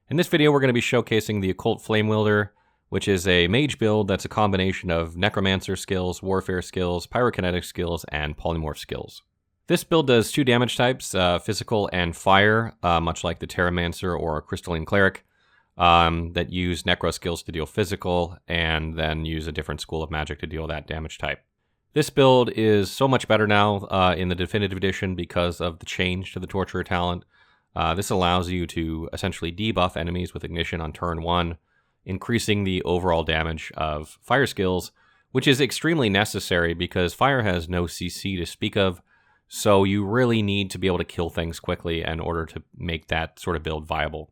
In this video, we're going to be showcasing the Occult Flamewielder, which is a mage build that's a combination of necromancer skills, warfare skills, pyrokinetic skills, and polymorph skills. This build does 2 damage types, physical and fire, much like the Terramancer or Crystalline Cleric, that use necro skills to deal physical, and then use a different school of magic to deal that damage type. This build is so much better now in the Definitive Edition because of the change to the Torturer talent. This allows you to essentially debuff enemies with Ignition on turn 1, increasing the overall damage of fire skills, which is extremely necessary because fire has no CC to speak of, so you really need to be able to kill things quickly in order to make that sort of build viable.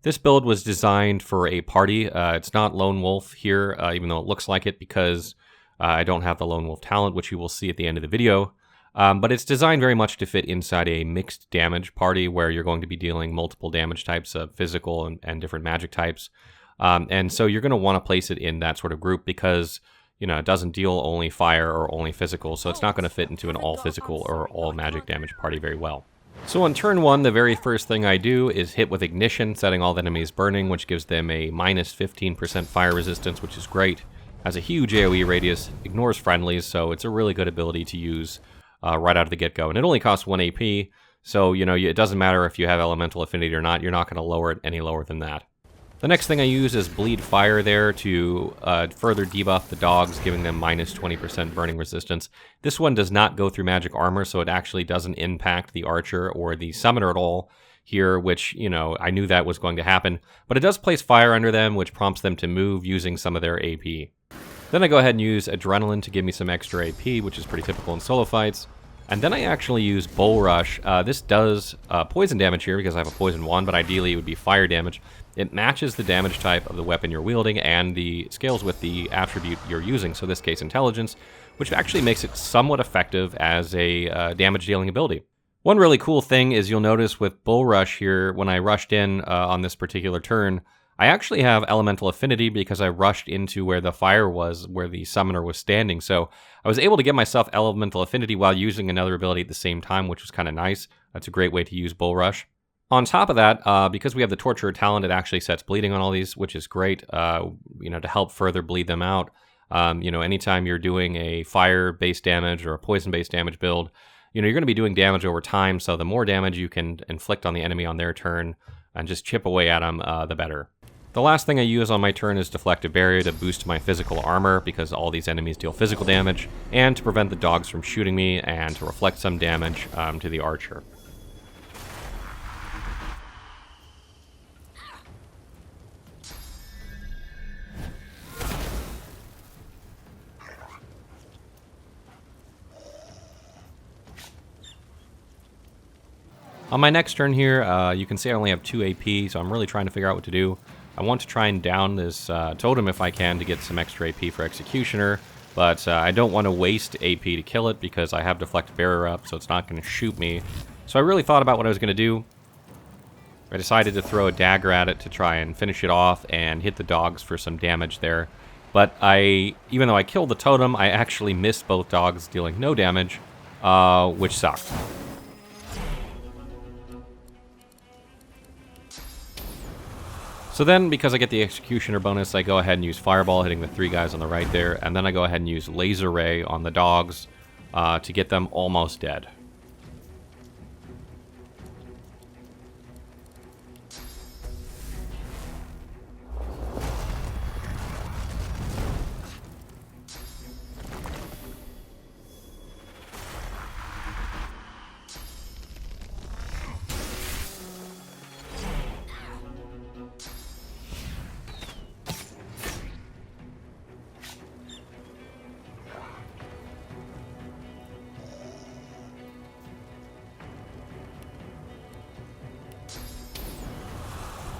This build was designed for a party. It's not Lone Wolf here, even though it looks like it, because I don't have the Lone Wolf talent, which you will see at the end of the video. But it's designed very much to fit inside a mixed damage party where you're going to be dealing multiple damage types of physical and different magic types. And so you're going to want to place it in that sort of group because, you know, it doesn't deal only fire or only physical, so it's not going to fit into an all physical or all magic damage party very well. So on turn 1, the very first thing I do is hit with Ignition, setting all the enemies burning, which gives them a minus 15% fire resistance, which is great. Has a huge AoE radius, ignores friendlies, so it's a really good ability to use right out of the get-go. And it only costs 1 AP, so you know it doesn't matter if you have elemental affinity or not, you're not going to lower it any lower than that. The next thing I use is Bleed Fire there to further debuff the dogs, giving them minus 20% burning resistance. This one does not go through magic armor, so it actually doesn't impact the archer or the summoner at all here, which, you know, I knew that was going to happen. But it does place fire under them, which prompts them to move using some of their AP. Then I go ahead and use Adrenaline to give me some extra AP, which is pretty typical in solo fights. And then I actually use Bull Rush. This does poison damage here because I have a poison 1, but ideally it would be fire damage. It matches the damage type of the weapon you're wielding and the scales with the attribute you're using, so in this case Intelligence, which actually makes it somewhat effective as a damage dealing ability. One really cool thing is you'll notice with Bull Rush here, when I rushed in on this particular turn, I actually have elemental affinity because I rushed into where the fire was, where the summoner was standing. So I was able to get myself elemental affinity while using another ability at the same time, which was kind of nice. That's a great way to use Bull Rush. On top of that, because we have the Torturer talent, it actually sets bleeding on all these, which is great, you know, to help further bleed them out. You know, anytime you're doing a fire-based damage or a poison-based damage build, you know, you're going to be doing damage over time, so the more damage you can inflict on the enemy on their turn and just chip away at them, the better. The last thing I use on my turn is Deflective Barrier to boost my physical armor because all these enemies deal physical damage, and to prevent the dogs from shooting me and to reflect some damage to the archer. On my next turn here, you can see I only have 2 AP, so I'm really trying to figure out what to do. I want to try and down this totem if I can to get some extra AP for Executioner, but I don't want to waste AP to kill it because I have Deflective Barrier up, so it's not going to shoot me. So I really thought about what I was going to do. I decided to throw a dagger at it to try and finish it off and hit the dogs for some damage there. But even though I killed the totem, I actually missed both dogs, dealing no damage, which sucked. So then, because I get the Executioner bonus, I go ahead and use Fireball, hitting the 3 guys on the right there, and then I go ahead and use Laser Ray on the dogs to get them almost dead.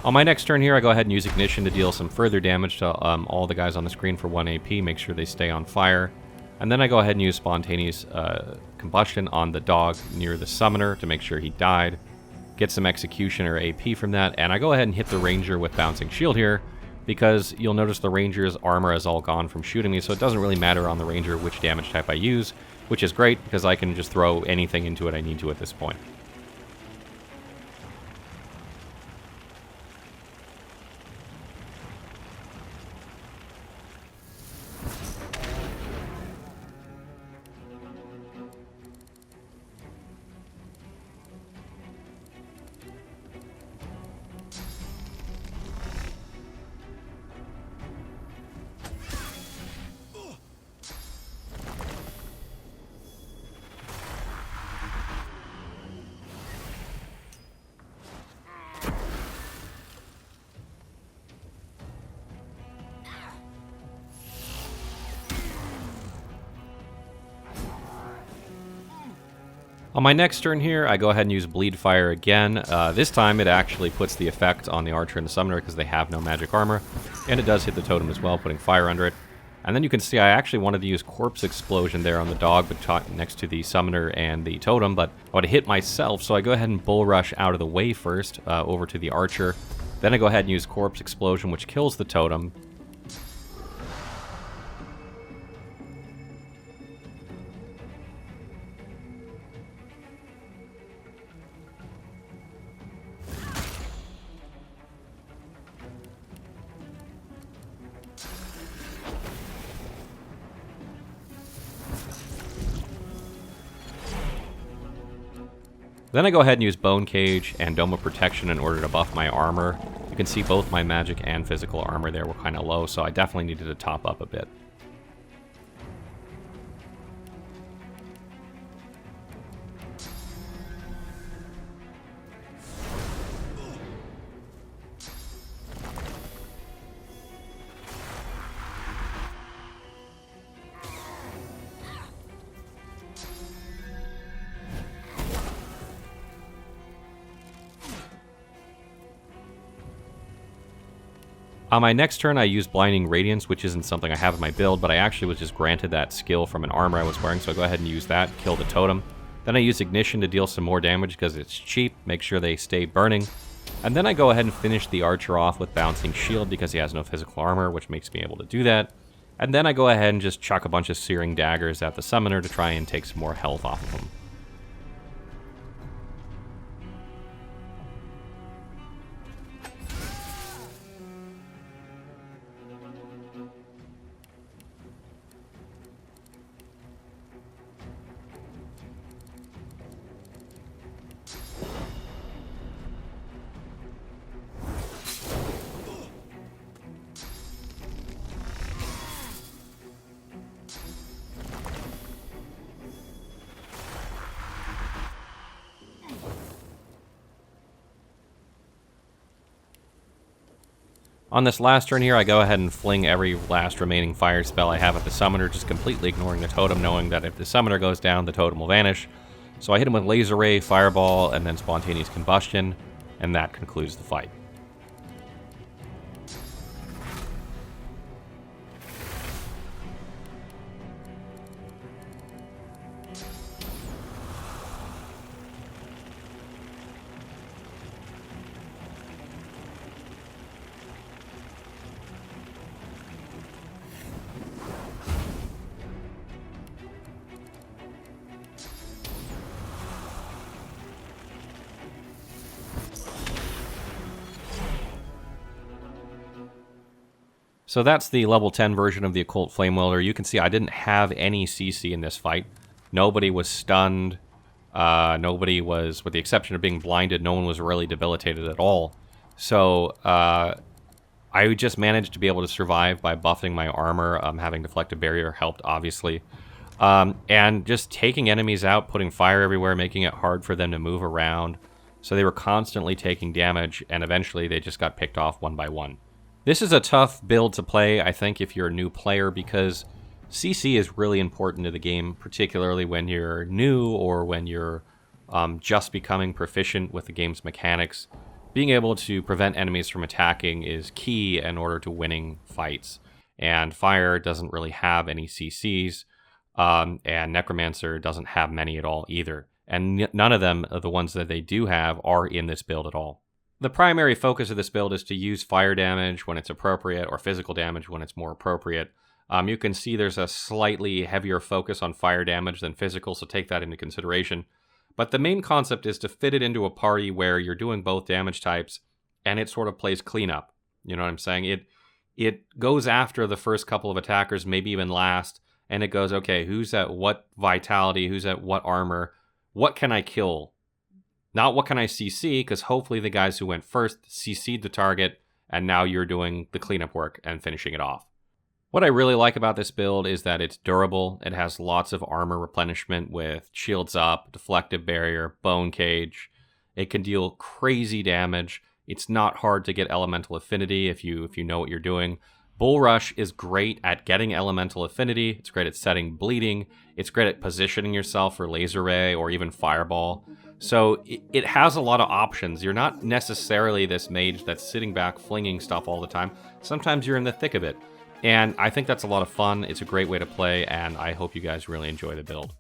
On my next turn here, I go ahead and use Ignition to deal some further damage to all the guys on the screen for 1 AP, make sure they stay on fire. And then I go ahead and use Spontaneous Combustion on the dog near the Summoner to make sure he died. Get some Executioner AP from that, and I go ahead and hit the Ranger with Bouncing Shield here, because you'll notice the Ranger's armor is all gone from shooting me, so it doesn't really matter on the Ranger which damage type I use, which is great, because I can just throw anything into it I need to at this point. On my next turn here, I go ahead and use Bleed Fire again. This time it actually puts the effect on the Archer and the Summoner because they have no magic armor, and it does hit the totem as well, putting fire under it. And then you can see I actually wanted to use Corpse Explosion there on the dog next to the Summoner and the totem, but I would hit myself, so I go ahead and Bull Rush out of the way first, over to the Archer. Then I go ahead and use Corpse Explosion, which kills the totem. Then I go ahead and use Bone Cage and Dome of Protection in order to buff my armor. You can see both my magic and physical armor there were kind of low, so I definitely needed to top up a bit. On my next turn, I use Blinding Radiance, which isn't something I have in my build, but I actually was just granted that skill from an armor I was wearing, so I go ahead and use that, kill the totem. Then I use Ignition to deal some more damage because it's cheap, make sure they stay burning. And then I go ahead and finish the Archer off with Bouncing Shield because he has no physical armor, which makes me able to do that. And then I go ahead and just chuck a bunch of Searing Daggers at the Summoner to try and take some more health off of him. On this last turn here, I go ahead and fling every last remaining fire spell I have at the Summoner, just completely ignoring the totem, knowing that if the Summoner goes down, the totem will vanish. So I hit him with Laser Ray, Fireball, and then Spontaneous Combustion, and that concludes the fight. So that's the level 10 version of the Occult Flamewielder. You can see I didn't have any CC in this fight. Nobody was stunned. Nobody was, with the exception of being blinded, no one was really debilitated at all. So I just managed to be able to survive by buffing my armor. Having Deflective Barrier helped, obviously. And just taking enemies out, putting fire everywhere, making it hard for them to move around. So they were constantly taking damage, and eventually they just got picked off one by one. This is a tough build to play, I think, if you're a new player, because CC is really important to the game, particularly when you're new or when you're just becoming proficient with the game's mechanics. Being able to prevent enemies from attacking is key in order to winning fights. And Fire doesn't really have any CCs, and Necromancer doesn't have many at all either. And none of them, the ones that they do have, are in this build at all. The primary focus of this build is to use fire damage when it's appropriate, or physical damage when it's more appropriate. You can see there's a slightly heavier focus on fire damage than physical, so take that into consideration. But the main concept is to fit it into a party where you're doing both damage types, and it sort of plays cleanup. You know what I'm saying? It goes after the first couple of attackers, maybe even last, and it goes, okay, who's at what vitality, who's at what armor, what can I kill? Not what can I CC, because hopefully the guys who went first CC'd the target, and now you're doing the cleanup work and finishing it off. What I really like about this build is that it's durable. It has lots of armor replenishment with shields up, deflective barrier, bone cage. It can deal crazy damage. It's not hard to get elemental affinity if you know what you're doing. Bull Rush is great at getting elemental affinity. It's great at setting bleeding. It's great at positioning yourself for laser ray or even fireball. So it has a lot of options. You're not necessarily this mage that's sitting back flinging stuff all the time. Sometimes you're in the thick of it. And I think that's a lot of fun. It's a great way to play, and I hope you guys really enjoy the build.